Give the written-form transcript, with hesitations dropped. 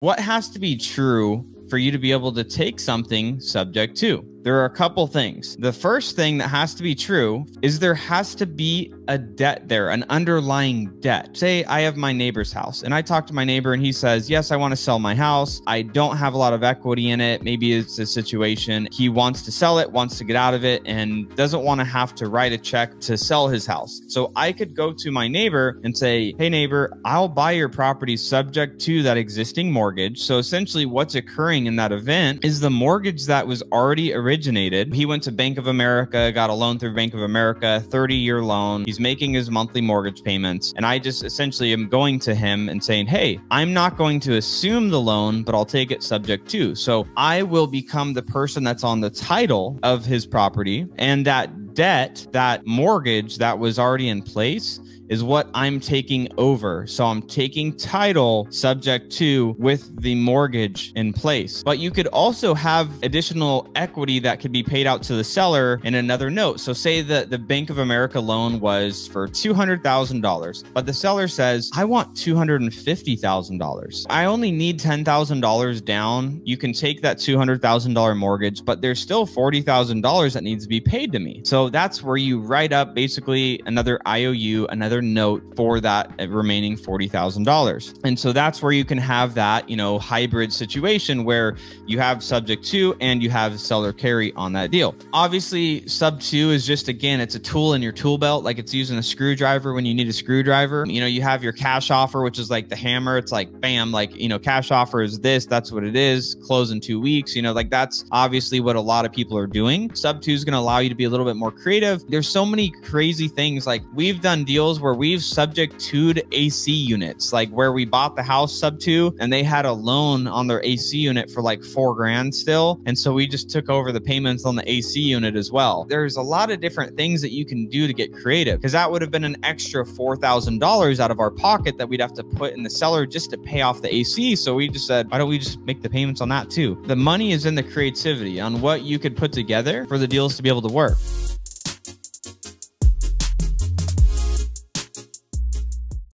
What has to be true for you to be able to take something subject to? There are a couple things. The first thing that has to be true is there has to be a debt there, an underlying debt. Say I have my neighbor's house and I talk to my neighbor and he says, yes, I want to sell my house. I don't have a lot of equity in it. Maybe it's a situation he wants to sell it, wants to get out of it, and doesn't want to have to write a check to sell his house. So I could go to my neighbor and say, hey neighbor, I'll buy your property subject to that existing mortgage. So essentially what's occurring in that event is the mortgage that was already originated. He went to Bank of America, got a loan through Bank of America, 30-year loan. He's making his monthly mortgage payments. And I just essentially am going to him and saying, hey, I'm not going to assume the loan, but I'll take it subject to. So I will become the person that's on the title of his property, and that debt, that mortgage that was already in place, is what I'm taking over. So I'm taking title subject to with the mortgage in place. But you could also have additional equity that could be paid out to the seller in another note. So say that the Bank of America loan was for $200,000, but the seller says, I want $250,000. I only need $10,000 down. You can take that $200,000 mortgage, but there's still $40,000 that needs to be paid to me. So that's where you write up basically another IOU, another note for that remaining $40,000. And so that's where you can have that, hybrid situation where you have subject to and you have seller carry on that deal. Obviously, sub to is just, again, it's a tool in your tool belt. Like it's using a screwdriver when you need a screwdriver. You have your cash offer, which is like the hammer. It's like, bam, cash offer is this, that's what it is. Close in 2 weeks. That's obviously what a lot of people are doing. Sub to is going to allow you to be a little bit more creative. There's so many crazy things. Like we've done deals where we've subject to AC units, like where we bought the house sub to and they had a loan on their AC unit for like $4,000 still. And so we just took over the payments on the AC unit as well. There's a lot of different things that you can do to get creative, because that would have been an extra $4,000 out of our pocket that we'd have to put in the seller just to pay off the AC. So we just said, why don't we just make the payments on that too? The money is in the creativity on what you could put together for the deals to be able to work.